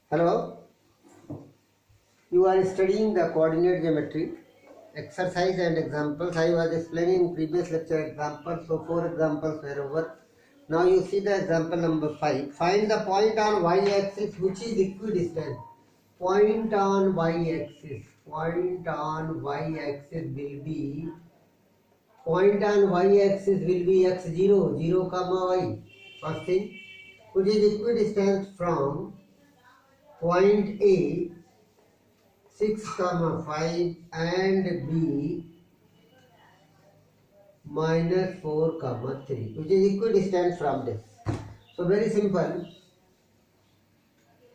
Hello, you are studying the coordinate geometry exercise and examples. I was explaining in previous lecture examples, so 4 examples were over. Now you see the example number 5. Find the point on y-axis which is equidistant. Point on y-axis. Point on y-axis will be x0, 0 comma y. First thing, which is equidistant from point A 6 comma 5 and B minus 4 comma 3, which is equidistant from this. So very simple.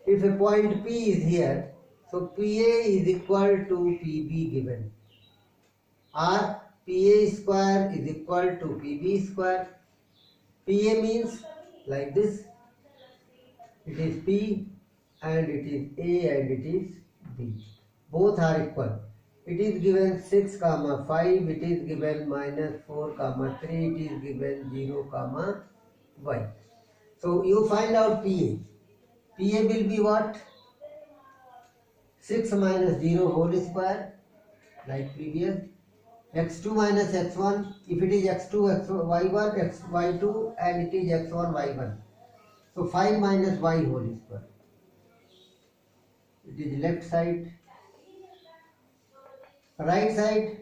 If a point P is here, so PA is equal to PB given, or PA square is equal to PB square. PA means like this, it is P and it is A and it is B. Both are equal. It is given 6 comma 5, it is given minus 4 comma 3, it is given 0 comma y. So you find out PA. PA will be what? 6 minus 0 whole square, like previous. x2 minus x1, if it is x2 y1 xy2 and it is x1 y1. So 5 minus y whole square. It is left side. Right side,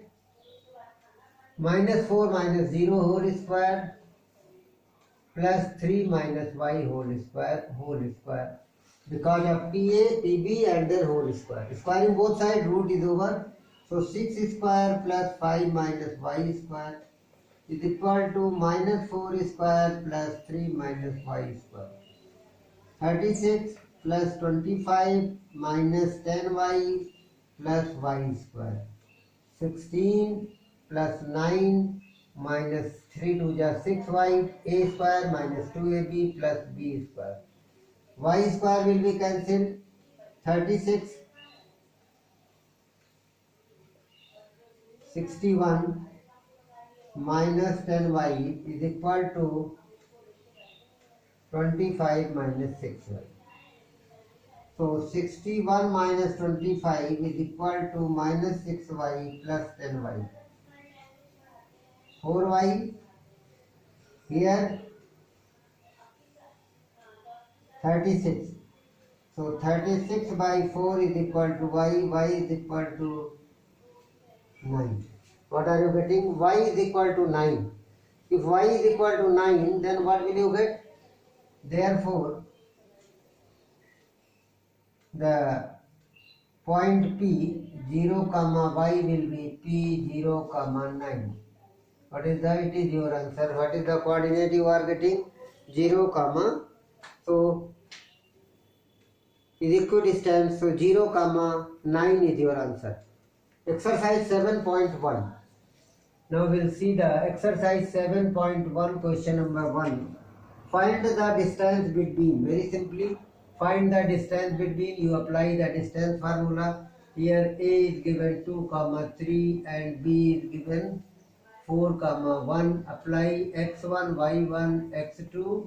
minus 4 minus 0 whole square plus 3 minus y whole square because of PA, PB and then whole square. Squaring both sides, root is over. So 6 square plus 5 minus y square is equal to minus 4 square plus 3 minus y square. 36 plus 25 minus 10y plus y square. 16 plus 9 minus 3 to just 6y, a square minus 2ab plus b square. Y square will be cancelled. 36, 61 minus 10y is equal to 25 minus 6y. So 61 minus 25 is equal to minus 6y plus 10y. 4y here 36. So 36 by 4 is equal to y is equal to 9. What are you getting? Y is equal to 9. If y is equal to 9, then what will you get? Therefore, the point P 0 comma y will be P 0 comma 9. What is that? It is your answer. What is the coordinate you are getting? 0 comma. So is equidistant. So 0 comma 9 is your answer. Exercise 7.1. Now we'll see the exercise 7.1 question number 1. Find the distance between. Very simply, find the distance between. You apply the distance formula. Here A is given 2 comma 3 and B is given 4 comma 1. Apply x1 y1 x2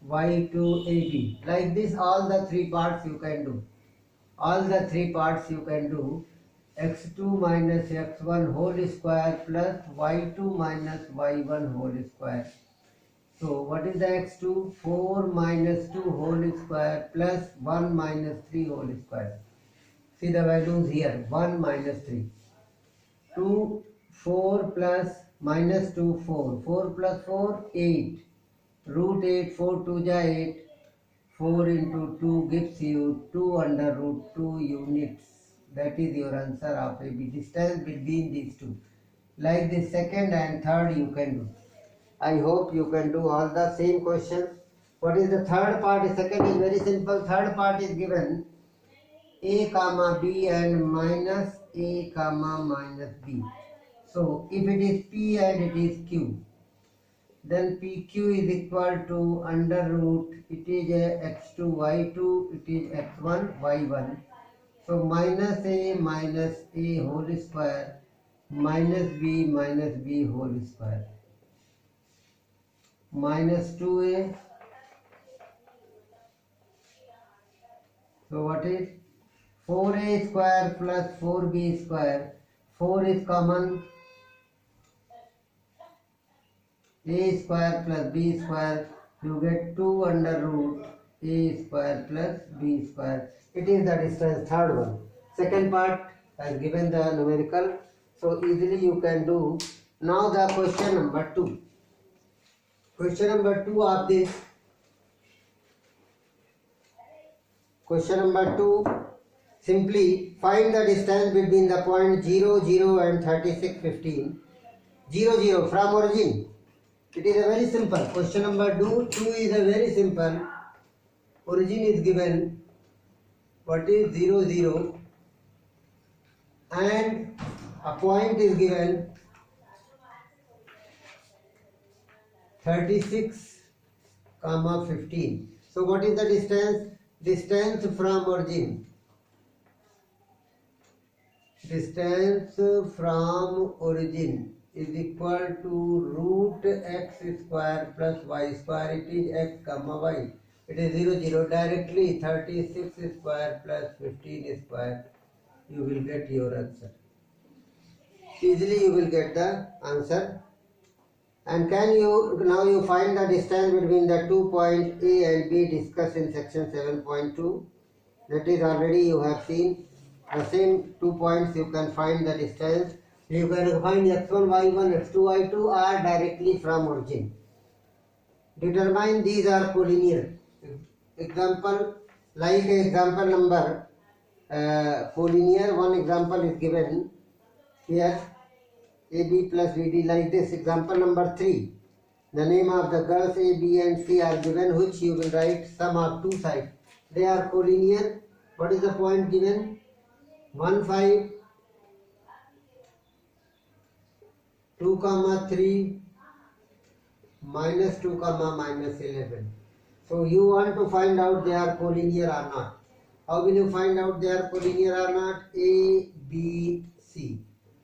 y2 ab. Like this, all the 3 parts you can do. All the 3 parts you can do. x2 minus x1 whole square plus y2 minus y1 whole square. So what is the x2? 4 minus 2 whole square plus 1 minus 3 whole square. See the values here. 1 minus 3. 2, 4 plus minus 2, 4. 4 plus 4, 8. Root 8, 4 2 ja 8. 4 into 2 gives you 2 under root 2 units. That is your answer of AB. Distance between these two. Like the second and third you can do. I hope you can do all the same questions. What is the third part? The second is very simple. Third part is given A comma B and minus A comma minus B. So if it is P and it is Q, then PQ is equal to under root, it is x2 y2, it is x1 y1. So minus A whole square minus B whole square. Minus 2A So what is 4a square plus 4b square? 4 is common. A square plus b square, you get 2 under root a square plus b square. It is the distance, third one. Second part has given the numerical, so easily you can do. Now the question number 2. Question number 2 of this. Question number 2, simply find the distance between the point 0, 0 and 36, 15. 0, 0 from origin. It is a very simple. Question number 2 is a very simple. Origin is given. What is 0, 0? And a point is given 36, 15. So what is the distance? Distance from origin. Distance from origin is equal to root x square plus y square. It is x comma y. It is 0, 0. Directly 36 square plus 15 square. You will get your answer. Easily you will get the answer. And now you find the distance between the 2 points A and B discussed in section 7.2. That is already you have seen. The same 2 points you can find the distance. You can find x1, y1, x2, y2 are directly from origin. Determine these are collinear. Example, like example number collinear, one example is given here. AB plus BD, like this. Example number 3. The name of the girls A, B and C are given, which you will write sum of two sides. They are collinear. What is the point given? 1, 5, 2, 3, minus 2, minus 11. So you want to find out they are collinear or not. How will you find out they are collinear or not? A, B, C.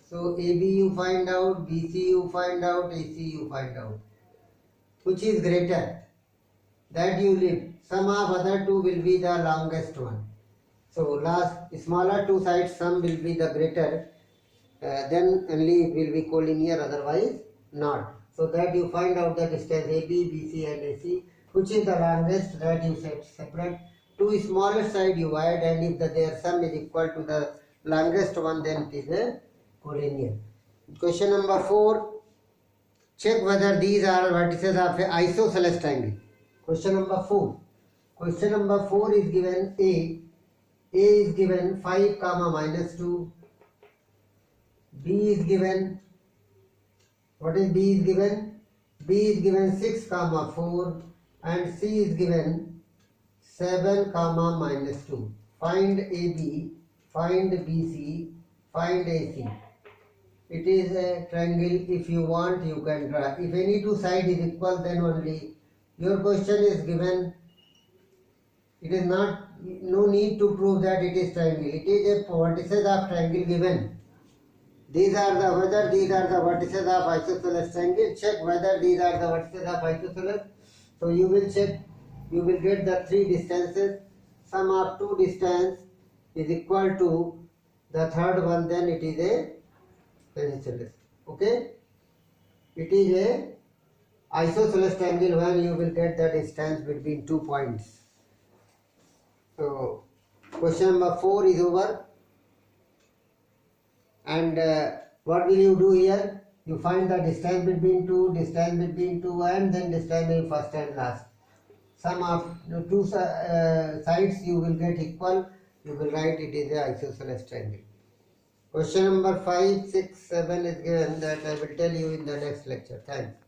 So AB you find out, BC you find out, AC you find out. Which is greater? That you leave. Sum of other two will be the longest one. So smaller two sides sum will be the greater. Then only it will be collinear, otherwise not. So that you find out the distance AB, BC and AC. Which is the longest, that you set separate. Two smallest side you add, and if their sum is equal to the longest one, then it is a collinear. Question number 4. Check whether these are vertices of an isosceles triangle. Question number 4. Question number 4 is given A. A is given 5, minus 2. B is given. What is B is given? B is given 6, 4. And C is given 7, minus 2. Find AB, find BC, find AC. It is a triangle. If you want, you can draw. If any two sides is equal, then only your question is given. It is not, no need to prove that it is triangle. It is a vertices of triangle given. Whether these are the vertices of isosceles triangle. Check whether these are the vertices of isosceles. So you will check. You will get the three distances. Sum of two distance is equal to the third one. Then it is a isosceles. Okay. It is a isosceles triangle when you will get the distance between 2 points. So question number 4 is over. And what will you do here? You find the distance between two, and then distance between first and last. Sum of the two sides you will get equal. You will write it is a isosceles triangle. Question number 5, 6, 7 is given, that I will tell you in the next lecture. Thanks.